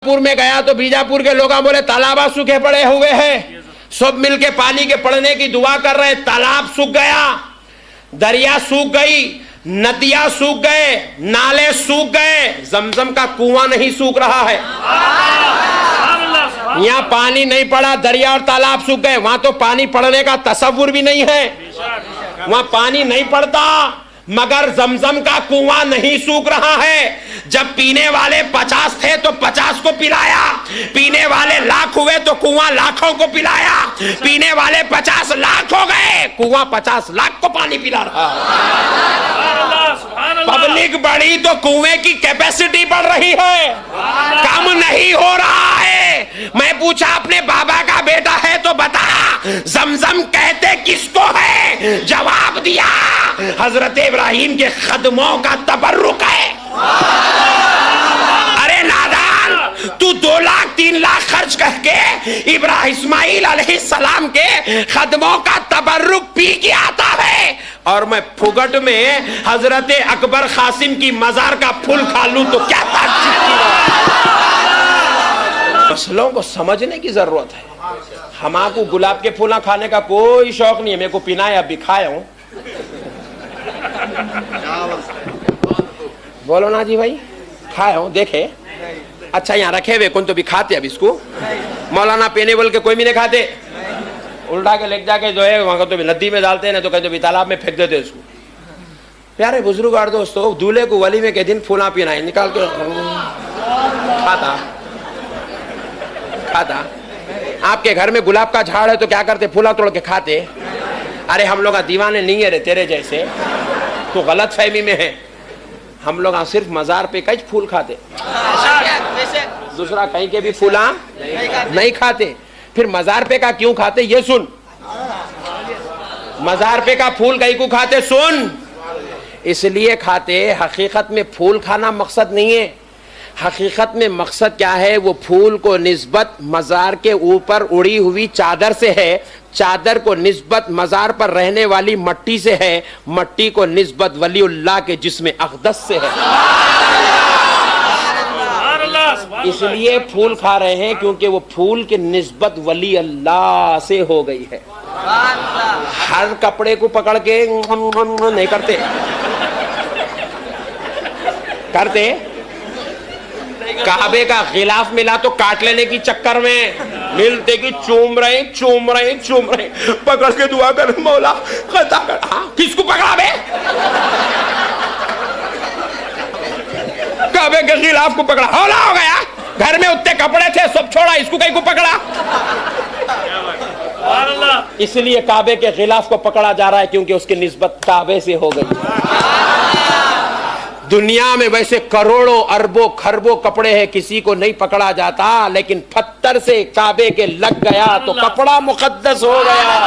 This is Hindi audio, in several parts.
बीजापुर में गया तो बीजापुर के लोग बोले तालाब सूखे पड़े हुए हैं, सब मिलके पानी के पड़ने की दुआ कर रहे। तालाब सूख गया, दरिया सूख गई, नदियां सूख गए, नाले सूख गए, जमजम का कुआं नहीं सूख रहा है। यहाँ पानी नहीं पड़ा, दरिया और तालाब सूख गए। वहां तो पानी पड़ने का तसव्वुर भी नहीं है, वहां पानी नहीं पड़ता, मगर जमजम का कुआं नहीं सूख रहा है। जब पीने वाले 50 थे तो 50 को पिलाया, पीने वाले लाख हुए तो कुआं लाखों को पिलाया, पीने वाले 50 लाख हो गए, कुआं 50 लाख को पानी पिला रहा। पब्लिक बढ़ी तो कुएं की कैपेसिटी बढ़ रही है, कम नहीं हो रहा है। मैं पूछा अपने बाबा का बेटा है तो बता, जमजम कहते किसको है? जवाब दिया हजरत इब्राहिम के कदमों का तबर्रुक है। अरे नादान, तू 2 लाख 3 लाख खर्च करके इस्माइल अलैहिस्सलाम के कदमों का तबर्रुक पी के आता है, और मैं फुगट में हजरत अकबर कासिम की मजार का फूल खा लूं तो क्या ताज्जुब की बात। मसलों को समझने की जरूरत है। हमारे गुलाब के फूल खाने का कोई शौक नहीं है, मेरे को पीना है, अभी खाया हूं। बोलो ना जी भाई, खाए हो देखे? अच्छा यहाँ रखे हुए कौन तो भी खाते अब इसको? मौलाना पीने बोल के कोई भी नहीं खाते, उल्टा के लेके जाके जो है वहां तो भी नदी में डालते हैं, तो कहते भी तालाब में फेंक देते इसको। प्यारे बुजुर्ग और दोस्तों, दूल्हे को वली में के दिन फूला पीना है, निकाल के खाता। आपके घर में गुलाब का झाड़ है तो क्या करते? फूला तोड़ के खाते। अरे हम लोग दीवाने नहीं है रे तेरे जैसे, तो गलत फहमी में है। हम लोग सिर्फ मजार पे कई फूल खाते, दूसरा कहीं के भी फूला नहीं खाते। फिर मजार पे का क्यों खाते ये सुन, मजार पे का फूल कहीं को खाते सुन, इसलिए खाते। हकीकत में फूल खाना मकसद नहीं है, हकीकत में मकसद क्या है? वो फूल को निस्बत मजार के ऊपर उड़ी हुई चादर से है, चादर को निस्बत मजार पर रहने वाली मट्टी से है, मट्टी को निस्बत वलीउल्लाह के जिस्म अक़दस से है। इसलिए फूल खा रहे हैं क्योंकि वो फूल की निस्बत वली अल्लाह से हो गई है। हर कपड़े को पकड़ के नहीं करते, काबे का गिलाफ मिला तो काट लेने की चक्कर में मिलते कि चूम रहे पकड़ के दुआ कर, मौला खता कर। हाँ, किसको पकड़ा बे? काबे के गिलाफ को पकड़ा, हौला हो गया। घर में उतने कपड़े थे सब छोड़ा, इसको कहीं को पकड़ा। इसलिए काबे के गिलाफ को पकड़ा जा रहा है क्योंकि उसकी निस्बत काबे से हो गई। दुनिया में वैसे करोड़ों अरबों खरबों कपड़े हैं, किसी को नहीं पकड़ा जाता, लेकिन पत्थर से काबे के लग गया तो कपड़ा मुकद्दस हो गया।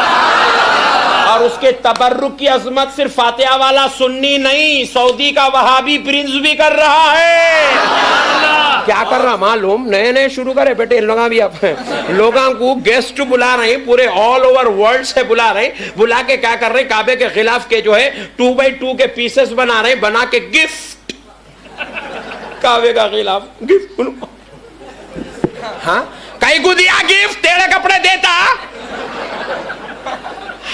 और उसके तबर्रुक की अजमत सिर्फ फातिहा वाला सुन्नी नहीं, सऊदी का वहाबी प्रिंस भी कर रहा है। क्या कर रहा मालूम? नए शुरू करे बेटे, इन लोग भी अब लोगों को गेस्ट बुला रहे, पूरे ऑल ओवर वर्ल्ड से बुला रहे, बुला के क्या कर रहे? काबे के खिलाफ के जो है 2x2 के पीसेस बना रहे, बना के गिफ्ट काबे का खिलाफ गिफ्ट। हाँ, कई को दिया गिफ्ट, तेरे कपड़े देता।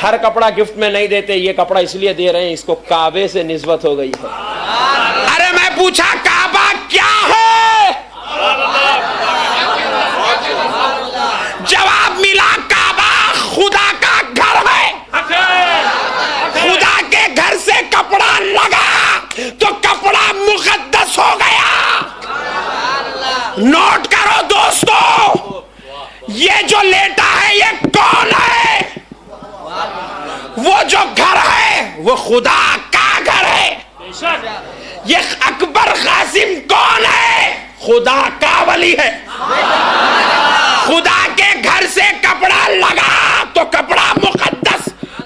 हर कपड़ा गिफ्ट में नहीं देते, ये कपड़ा इसलिए दे रहे हैं, इसको काबे से निस्बत हो गई है। अरे मैं पूछा काबा क्या है? जवाब मिला काबा खुदा का घर है। खुदा के घर से कपड़ा लगा तो कपड़ा मुकद्दस हो गया। नोट करो दोस्तों, ये जो लेटा है ये कौन है? वो जो घर है वो खुदा का घर है। ये अकबर कासिम कौन है? खुदा का वली है। खुदा के घर से कपड़ा लगा तो कपड़ा मुकद्दस,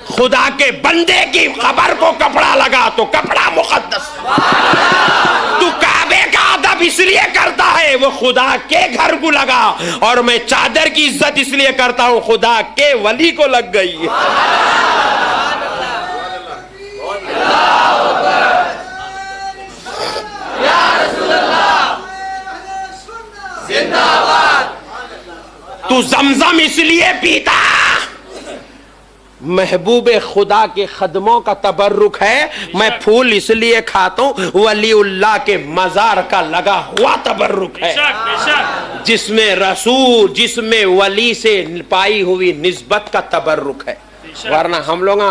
खुदा के बंदे की खबर को कपड़ा लगा तो कपड़ा मुकद्दस। तू काबे का अदब इसलिए करता है, वो खुदा के घर को लगा, और मैं चादर की इज्जत इसलिए करता हूं, खुदा के वली को लग गई। जिंदा तू जमजम इसलिए पीता, महबूब खुदा के खदमों का तबर्रुक है। मैं फूल इसलिए खाता हूं, वलीउल्लाह के मजार का लगा हुआ तबर्रुक है, जिसमें रसूल, जिसमें वली से पाई हुई निस्बत का तबर्रुक है। वरना हम लोग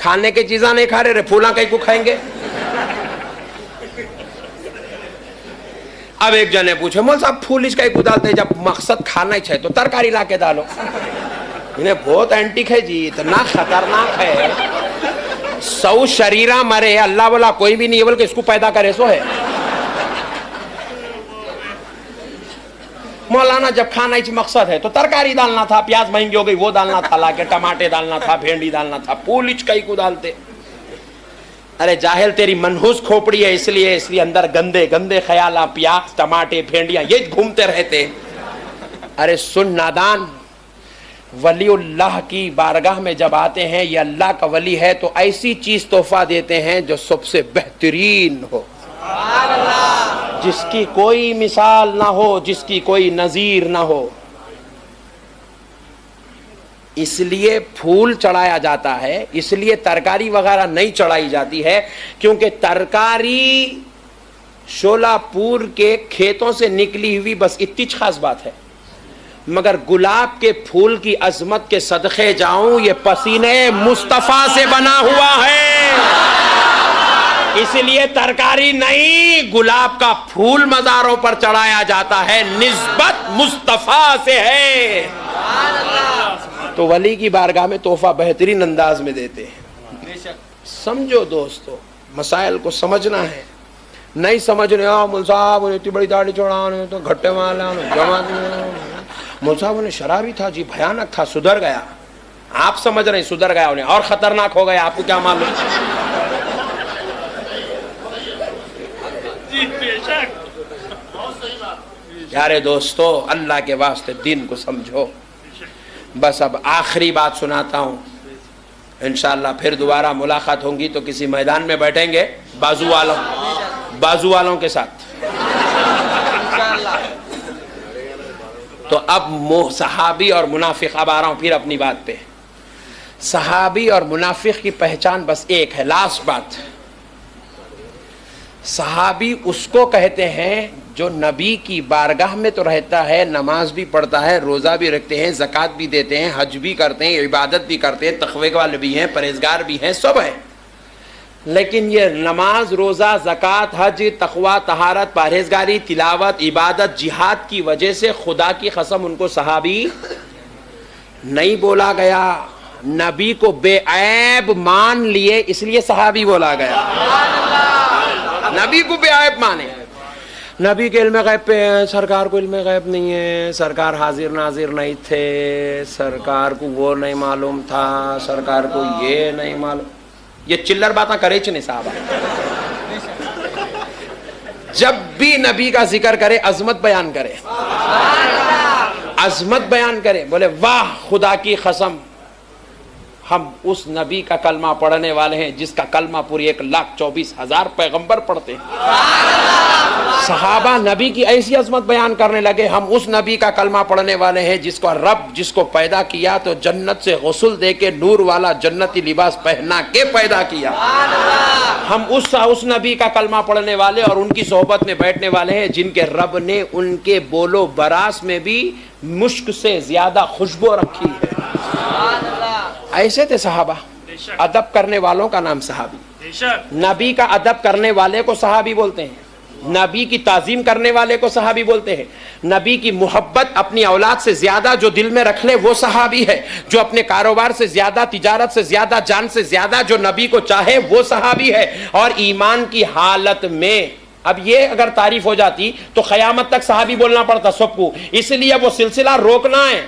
खाने की चीजा नहीं खा रहे, फूला कहीं को खाएंगे। अब एक जने पूछे, मौल साहब फूल इसका एक डालते, जब मकसद खाना ही चाहिए तो तरकारी ला के डालो। इन्हें बहुत एंटिक है जी, इतना खतरनाक है। 100 शरीरा मरे, अल्लाह बोला कोई भी नहीं है, बल्कि इसको पैदा करे सो है। मौलाना जब खाना ही मकसद है तो तरकारी डालना था, प्याज महंगी हो गई वो डालना था, लाके टमाटे डालना था, भेंडी डालना था, फूल कई को डालते। अरे जाहिल, तेरी मनहूस खोपड़ी है, इसलिए अंदर गंदे गंदे ख्याल, प्याज टमाटे भेंडियां ये घूमते रहते। अरे सुन नादान, वलीउल्लाह की बारगाह में जब आते हैं, ये अल्लाह का वली है तो ऐसी चीज तोहफा देते हैं जो सबसे बेहतरीन हो, जिसकी कोई मिसाल ना हो, जिसकी कोई नजीर ना हो। इसलिए फूल चढ़ाया जाता है, इसलिए तरकारी वगैरह नहीं चढ़ाई जाती है, क्योंकि तरकारी शोलापुर के खेतों से निकली हुई बस इतनी खास बात है, मगर गुलाब के फूल की अजमत के सदक़े जाऊं, ये पसीने मुस्तफा से बना हुआ है। इसलिए तरकारी नहीं, गुलाब का फूल मज़ारों पर चढ़ाया जाता है, निस्बत मुस्तफा से है। तो वली की बारगाह में तोहफा बेहतरीन अंदाज में देते हैं। समझो दोस्तों, मसाइल को समझना है, नहीं समझ रहे मुल साहब इतनी बड़ी दाढ़ी चढ़ाने तो घट्टे वाला जमा, मुल साहब उन्हें शराबी था जी, भयानक था, सुधर गया। आप समझ रहे सुधर गया, उन्हें और खतरनाक हो गया, आपको क्या मालूम। यारे दोस्तों, अल्लाह के वास्ते दिन को समझो। बस अब आखिरी बात सुनाता हूँ, इंशाअल्लाह फिर दोबारा मुलाकात होंगी तो किसी मैदान में बैठेंगे बाजू वालों के साथ। तो अब सहाबी और मुनाफिक, अब आ रहा हूँ फिर अपनी बात पे। सहाबी और मुनाफिक की पहचान बस एक है, लास्ट बात। सहाबी उसको कहते हैं जो नबी की बारगाह में तो रहता है, नमाज भी पढ़ता है, रोज़ा भी रखते हैं, ज़कात भी देते हैं, हज भी करते हैं, इबादत भी करते हैं, तक़वे वाले भी हैं, परहेज़गार भी हैं, सब है। लेकिन ये नमाज, रोज़ा, ज़कात, हज, तक़वा, तहारत, परहेज़गारी, तिलावत, इबादत, जिहाद की वजह से खुदा की कसम उनको सहाबी नहीं बोला गया। नबी को बेऐब मान लिए इसलिए सहाबी बोला गया। नबी को बेऐब माने, नबी के इल्म गैब पे है, सरकार को इल्म गैब नहीं है, सरकार हाजिर नाजिर नहीं थे, सरकार को वो नहीं मालूम था, सरकार को ये नहीं मालूम। ये चिल्लर बातें करे नहीं साहब। जब भी नबी का जिक्र करे, अजमत बयान करे, अजमत बयान करे, बोले वाह खुदा की कसम, हम उस नबी का कलमा पढ़ने वाले हैं जिसका कलमा पूरी 1,24,000 पैगंबर पढ़ते हैं। सहाबा नबी की ऐसी अजमत बयान करने लगे, हम उस नबी का कलमा पढ़ने वाले हैं जिसको रब, जिसको पैदा किया तो जन्नत से गुस्ल दे के नूर वाला जन्नती लिबास पहना के पैदा किया। हम उस नबी का कलमा पढ़ने वाले और उनकी सोहबत में बैठने वाले हैं जिनके रब ने उनके बोलो बरास में भी मुश्क से ज्यादा खुशबू रखी है। ऐसे थे सहाबा। अदब करने वालों का नाम सहाबी। नबी का अदब करने वाले को सहाबी बोलते हैं, नबी की ताजीम करने वाले को सहाबी बोलते हैं। नबी की मोहब्बत अपनी औलाद से ज्यादा जो दिल में रख ले वो सहाबी है। जो अपने कारोबार से ज्यादा, तिजारत से ज्यादा, जान से ज्यादा जो नबी को चाहे वो सहाबी है। और ईमान की हालत में अब ये अगर तारीफ हो जाती तो क़यामत तक सहाबी बोलना पड़ता सबको। इसलिए वो सिलसिला रोकना है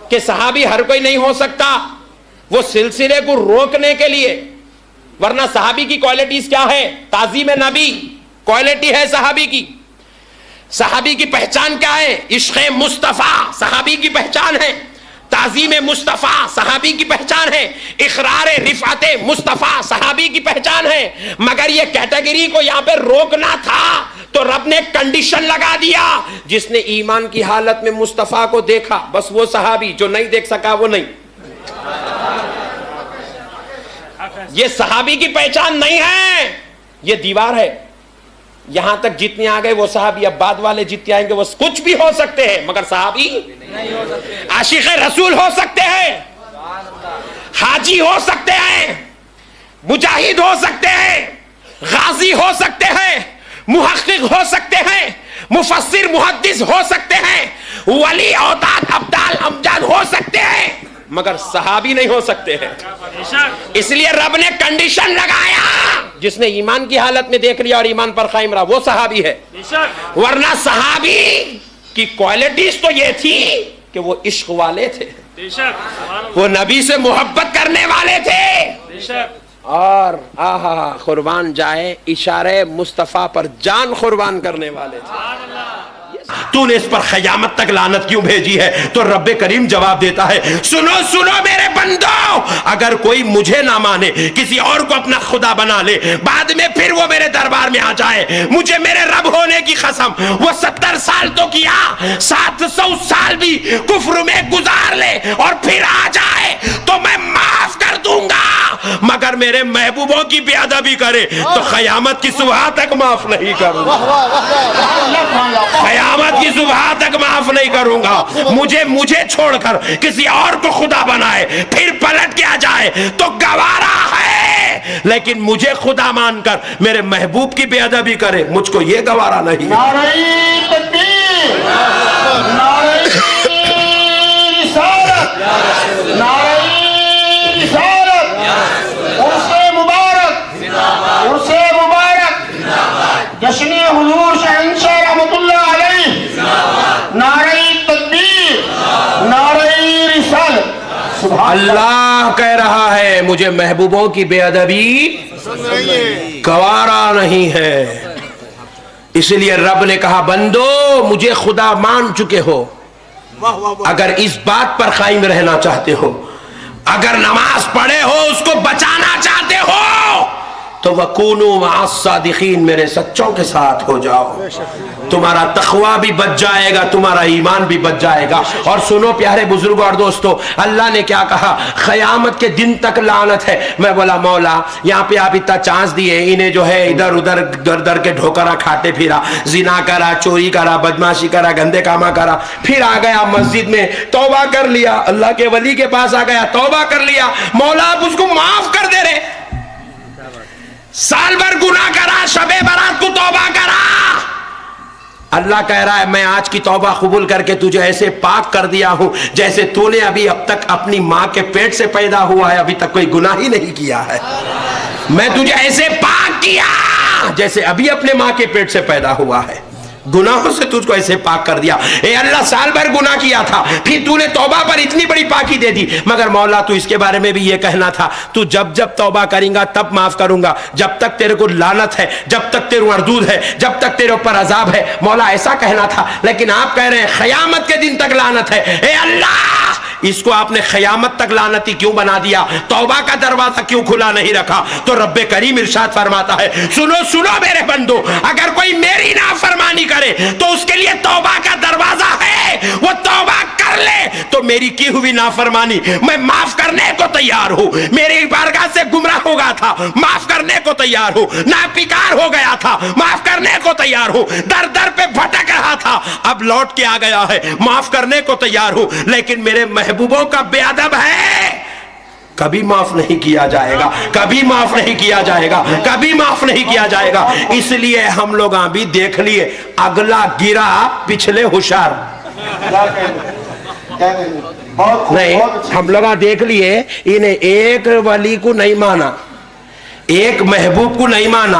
कि सहाबी हर कोई नहीं हो सकता, वो सिलसिले को रोकने के लिए। वरना सहाबी की क्वालिटीज क्या है? ताजीम नबी क्वालिटी है सहाबी की। सहाबी की पहचान क्या है? इश्क़ मुस्तफ़ा सहाबी की पहचान है। ताजीम मुस्तफ़ा सहाबी की पहचान है। इक़रार रिफ़अत मुस्तफ़ा सहाबी की पहचान है। मगर ये कैटेगरी को यहां पे रोकना था तो रब ने कंडीशन लगा दिया, जिसने ईमान की हालत में मुस्तफा को देखा बस वो सहाबी, जो नहीं देख सका वो नहीं। ये सहाबी की पहचान नहीं है, ये दीवार है। यहां तक जितने आ गए वो सहाबी, अब बाद वाले जितने आएंगे वो कुछ भी हो सकते हैं मगर सहाबी नहीं हो सकते। आशिक रसूल हो सकते हैं, हाजी हो सकते हैं, मुजाहिद हो सकते हैं, गाजी हो सकते हैं, मुहक्किक हो सकते हैं, मुफस्सिर मुहद्दिस हो सकते हैं, वली औताद अब्दाल अमजाद हो सकते हैं मगर सहाबी नहीं हो सकते हैं। इसलिए रब ने कंडीशन लगाया, जिसने ईमान की हालत में देख लिया और ईमान पर कायम रहा वो सहाबी है। वरना सहाबी की क्वालिटीज तो ये थी कि वो इश्क वाले थे, वो नबी से मोहब्बत करने वाले थे, और आहा कुर्बान जाए इशारे मुस्तफा पर जान कुर्बान करने वाले थे। तूने इस पर क़यामत तक लानत क्यों भेजी है? तो रब्बे करीम जवाब देता है, सुनो सुनो मेरे बंदो, अगर कोई मुझे ना माने, किसी और को अपना खुदा बना ले, बाद में फिर वो मेरे दरबार में आ जाए, मुझे मेरे रब होने की कसम, वो 70 साल तो किया, 700 साल भी कुफ्र में गुजार ले और फिर आ जाए तो मैं माफ कर दूंगा, मगर मेरे महबूबों की बेअदबी करे तो क़यामत की सुबह तक माफ नहीं करूंगा, क़यामत की सुबह तक माफ नहीं करूंगा। मुझे छोड़कर किसी और को खुदा बनाए फिर पलट के आ जाए तो गवारा है, लेकिन मुझे खुदा मानकर मेरे महबूब की बेअदबी करे, मुझको ये गवारा नहीं। जश्न हुजूर शहंशाह रहमतुल्लाह अलैह, नारे तकबीर, नारे रिसालत। अल्लाह कह रहा है मुझे महबूबों की बेअदबी गवारा नहीं है। इसलिए रब ने कहा, बंदो मुझे खुदा मान चुके हो, अगर इस बात पर कायम रहना चाहते हो, अगर नमाज पढ़े हो, उसको बचाना चाहते हो, तो वकूनु मअस-सादिकीन, मेरे सच्चों के साथ हो जाओ, तुम्हारा तक़वा भी बच जाएगा, तुम्हारा ईमान भी बच जाएगा। और सुनो प्यारे बुजुर्गों और दोस्तों, अल्लाह ने क्या कहा, क़यामत के दिन तक लानत है। मैं बोला मौला यहाँ पे आप इतना चांस दिए, इन्हें जो है इधर उधर दर दर के ढोकरा खाते फिरा, जिना करा, चोरी करा, बदमाशी करा, गंदे कामा करा, फिर आ गया मस्जिद में तौबा कर लिया, अल्लाह के वली के पास आ गया, तौबा कर लिया, मौला आप उसको माफ कर दे रहे, साल भर गुनाह करा, शबे बारात को तौबा करा, अल्लाह कह रहा है मैं आज की तौबा कबूल करके तुझे ऐसे पाक कर दिया हूं जैसे तूने अभी अब तक अपनी मां के पेट से पैदा हुआ है, अभी तक कोई गुनाह ही नहीं किया है। मैं तुझे ऐसे पाक किया जैसे अभी अपने मां के पेट से पैदा हुआ है, गुनाहों से तुझको ऐसे पाक कर दिया। ए अल्लाह साल भर गुनाह किया था, फिर तूने तौबा पर इतनी बड़ी पाकी दे दी, मगर मौला तू इसके बारे में भी ये कहना था, तू जब जब तौबा करेगा तब माफ करूंगा, जब तक तेरे को लानत है, जब तक तेरे मरदूद है, जब तक तेरे ऊपर अजाब है, मौला ऐसा कहना था। लेकिन आप कह रहे हैं क़यामत के दिन तक लानत है। ए अल्लाह, इसको आपने क़यामत तक लानती क्यों बना दिया? तौबा का दरवाजा क्यों खुला नहीं रखा? तो रब्बे करीम इरशाद फरमाता है, सुनो सुनो मेरे बंदो, अगर कोई मेरी नाफरमानी करे तो उसके लिए तौबा का दरवाजा है, वो तौबा कर ले तो मेरी की हुई नाफरमानी मैं माफ करने को तैयार हूं। मेरी बारगाह से गुमराह हो गया था, माफ करने को तैयार हूं, नापिकार हो गया था, माफ करने को तैयार हूं, दर दर पे भटक रहा था, अब लौट के आ गया है, माफ करने को तैयार हूं, लेकिन मेरे महबूबों का बेअदब है, कभी माफ नहीं किया जाएगा, कभी माफ नहीं किया जाएगा, कभी माफ नहीं किया जाएगा। इसलिए हम लोग अभी देख लिए, अगला गिरा पिछले होशियार नहीं, हम लोग देख लिए, इन्हें एक वली को नहीं माना, एक महबूब को नहीं माना,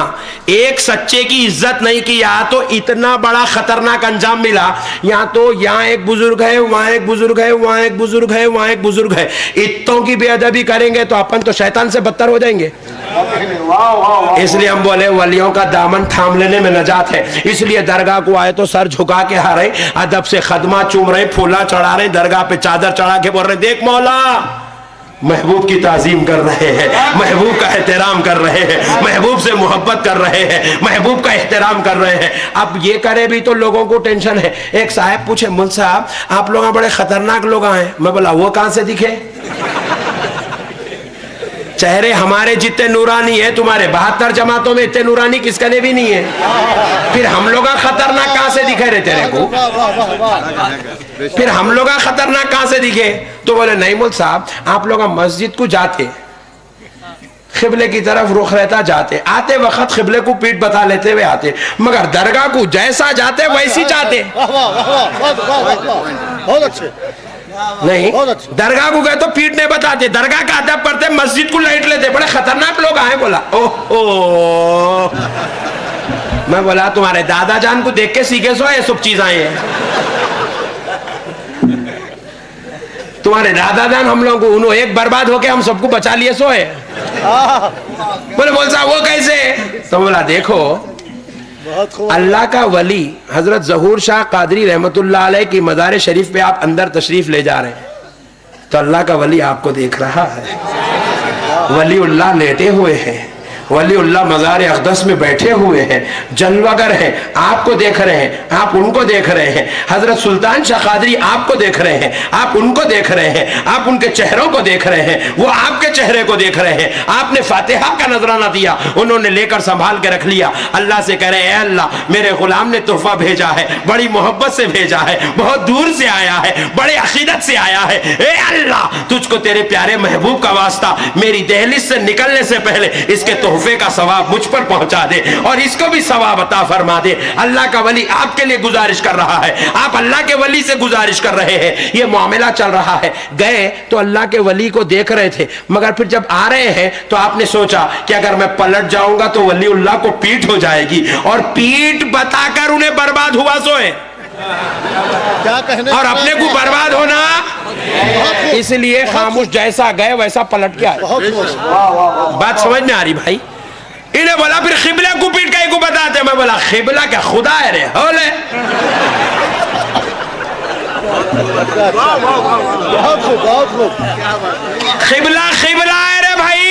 एक सच्चे की इज्जत नहीं की, या तो इतना बड़ा खतरनाक अंजाम मिला। यहाँ तो यहाँ एक बुजुर्ग है, वहां एक बुजुर्ग है, वहां एक बुजुर्ग है, वहां एक बुजुर्ग है, इतनों की बेअदबी करेंगे तो अपन तो शैतान से बदतर हो जाएंगे। इसलिए हम बोले वलियों का दामन थाम लेने में नजात है। इसलिए दरगाह को आए तो सर झुका के आ रहे, अदब से खदमा चूम रहे, फूला चढ़ा रहे, दरगाह पे चादर चढ़ा के बोल रहे, देख मौला महबूब की ताजीम कर रहे हैं, महबूब का एहतराम कर रहे हैं, महबूब से मोहब्बत कर रहे हैं, महबूब का एहतराम कर रहे हैं। अब ये करे भी तो लोगों को टेंशन है। एक साहब पूछे, मुल साहब आप लोग बड़े खतरनाक लोग हैं। मैं बोला वो कहां से दिखे? चेहरे हमारे जितने नूरानी है, तुम्हारे 72 जमातों में इतने नूरानी किसका ने भी नहीं है। फिर हम लोग खतरनाक कहां से दिखे रे तेरे को? फिर हम लोग खतरनाक कहां से दिखे? तो बोले नहीं मुल साहब आप लोग मस्जिद को जाते, खिबले की तरफ रुख रहता जाते, आते वक्त खिबले को पीठ बता लेते हुए आते, मगर दरगाह को जैसा जाते वैसी जाते। बहुत अच्छे। नहीं दरगाह को गए तो पीठ नहीं बताते, दरगाह का अदब करते, मस्जिद को लाइट लेते। बड़े खतरनाक लोग आए। बोला ओहो, मैं बोला तुम्हारे दादा जान को देख के सीखे सो ये सब चीज आए हैं। तुम्हारे दादा जान हम लोग को उन्होंने एक बर्बाद होके हम सबको बचा लिए सो है। बोले बोल साहब वो कैसे? तो बोला देखो अल्लाह का वली हजरत ज़हूर शाह कादरी रहमतुल्लाह अलैह की मज़ार शरीफ पे आप अंदर तशरीफ ले जा रहे हैं, तो अल्लाह का वली आपको देख रहा है। वलीउल्लाह लेटे हुए हैं, वलीउल्लाह मज़ार अक़दस में बैठे हुए हैं, जलवागर हैं, आपको देख रहे हैं, आप उनको देख रहे हैं। हजरत सुल्तान शाह कादरी आपको देख रहे हैं, आप उनको देख रहे हैं, आप उनके चेहरों को देख रहे हैं, वो आपके चेहरे को देख रहे हैं। आपने फातिहा का नजराना दिया, उन्होंने लेकर संभाल के रख लिया। अल्लाह से कह रहे हैं अल्लाह मेरे गुलाम ने तोहफा भेजा है, बड़ी मोहब्बत से भेजा है, बहुत दूर से आया है, बड़े अकीदत से आया है। ए अल्लाह तुझको तेरे प्यारे महबूब का वास्ता मेरी दहलीज से निकलने से पहले इसके तोहफे का सवाब मुझ पर पहुंचा दे और इसको भी सवाब अता फरमा दे। अल्लाह का वली आपके लिए गुजारिश कर रहा है, आप अल्लाह के वली से गुजारिश कर रहे हैं। ये मामला चल रहा है। गए तो अल्लाह के वली को देख रहे थे, मगर फिर जब आ रहे हैं तो आपने सोचा कि अगर मैं पलट जाऊंगा तो वलीउल्लाह को पीठ हो जाएगी, और पीठ बताकर उन्हें बर्बाद हुआ सोए क्या कहने और अपने को बर्बाद होना, इसलिए खामोश जैसा गए वैसा पलट के आए। बात समझ में आ रही भाई? इन्हें बोला फिर खिबला को पीट कहीं को बताते। मैं बोला खिबला क्या खुदा है रे होले? खिबला खिबला है रे भाई,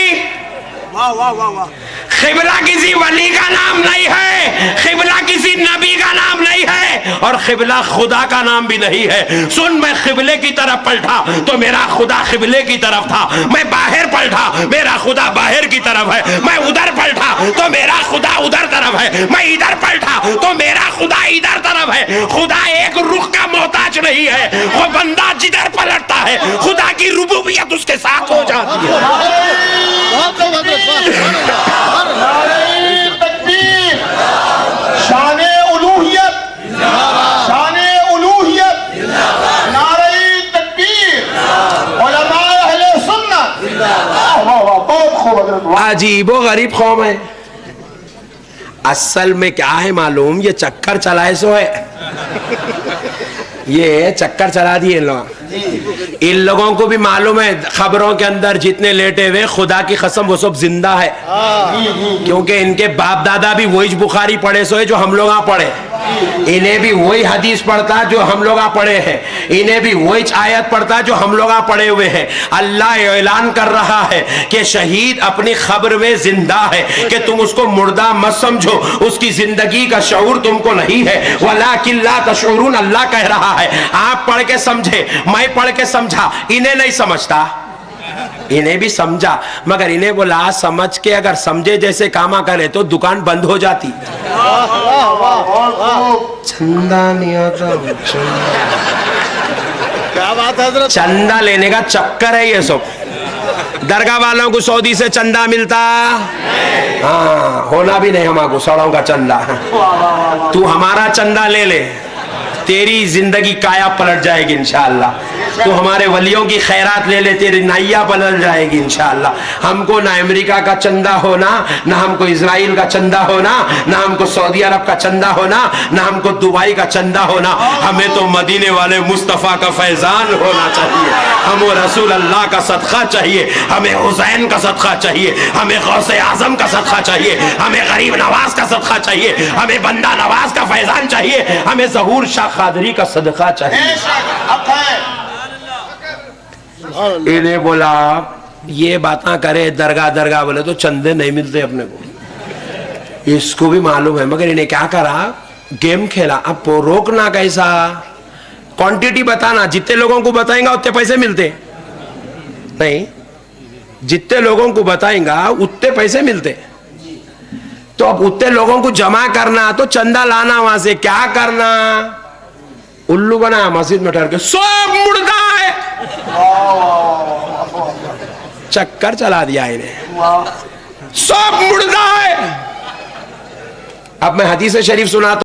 खिबला किसी वली का नाम नहीं है, खिबला किसी नबी का नाम नहीं है, और खिबला खुदा का नाम भी नहीं है। सुन, मैं खिबले की तरफ पलटा तो मेरा खुदा खिबले की तरफ था, मैं बाहर पलटा मेरा खुदा बाहर की तरफ है, मैं उधर पलटा तो मेरा खुदा उधर तरफ है, मैं इधर पलटा तो मेरा खुदा इधर तरफ है। खुदा एक रुख का मोहताज नहीं है, वो बंदा जिधर पलटता है खुदा की रुबूबियत उसके साथ हो जाती है। तकबीर, शाने उलूहियत, शाने उलूहियत, नारे तकबीर, उलमा अहले सुन्नत। बहुत खूब। अजीबो गरीब कौम है। असल में क्या है मालूम, ये चक्कर चलाए सो है, ये चक्कर चला दिए इन लोग। इन लोगों को भी मालूम है खबरों के अंदर जितने लेटे हुए खुदा की कसम वो सब जिंदा है, क्योंकि इनके बाप दादा भी वही बुखारी पढ़े सोए जो हम लोग पढ़े, इन्हें भी वही हदीस पढ़ता जो हम लोग पढ़े हैं, इन्हें भी वही आयत पढ़ता जो हम लोग पढ़े हुए हैं। अल्लाह ऐलान कर रहा है कि शहीद अपनी खबर में जिंदा है, कि तुम उसको मुर्दा मत समझो, उसकी जिंदगी का शऊर तुमको नहीं है। वलाकिन ला तशऊरून, अल्लाह कह रहा है आप पढ़ के समझे, मैं पढ़ के समझा, इन्हें नहीं समझता। इन्हें भी समझा, मगर इन्हें बोला समझ के अगर समझे जैसे कामा करे तो दुकान बंद हो जाती। चंदा नहीं आता, क्या बात है? चंदा लेने का चक्कर है ये सब। दरगाह वालों को सऊदी से चंदा मिलता, हाँ होना भी नहीं हमारे सड़ों का चंदा। तू हमारा चंदा ले ले, तेरी जिंदगी काया पलट जाएगी इंशाअल्लाह। तो हमारे वलियों की खैरात ले ले, तेरी नैया पलट जाएगी इंशाअल्लाह। हमको ना अमेरिका का चंदा होना, ना हमको इजराइल का चंदा होना, ना हमको सऊदी अरब का चंदा होना, ना हमको दुबई का चंदा होना। हमें तो मदीने वाले मुस्तफ़ा का फैजान होना चाहिए, हमें रसूल अल्लाह का सदका चाहिए, हमें हुसैन का सदका चाहिए, हमें गौसे आजम का सदका चाहिए, हमें गरीब नवाज का सदका चाहिए, हमें बंदा नवाज का फैजान चाहिए, हमें ज़हूर शाह कादरी का सदका चाहिए। इन्हें बोला ये बातें करे दरगाह दरगाह बोले तो चंदे नहीं मिलते अपने को, इसको भी मालूम है। मगर इन्हें क्या करा, गेम खेला। अब रोकना कैसा, क्वांटिटी बताना, जितने लोगों को बताएंगा उतने पैसे मिलते नहीं, जितने लोगों को बताएंगा उतने पैसे मिलते। तो अब उतने लोगों को जमा करना, तो चंदा लाना वहां से, क्या करना, उल्लू बना मस्जिद में ठहर के, सब मुर्दा है, चक्कर चला दिया इन्हें, सब मुर्दा है। अब मैं हदीस शरीफ सुनाता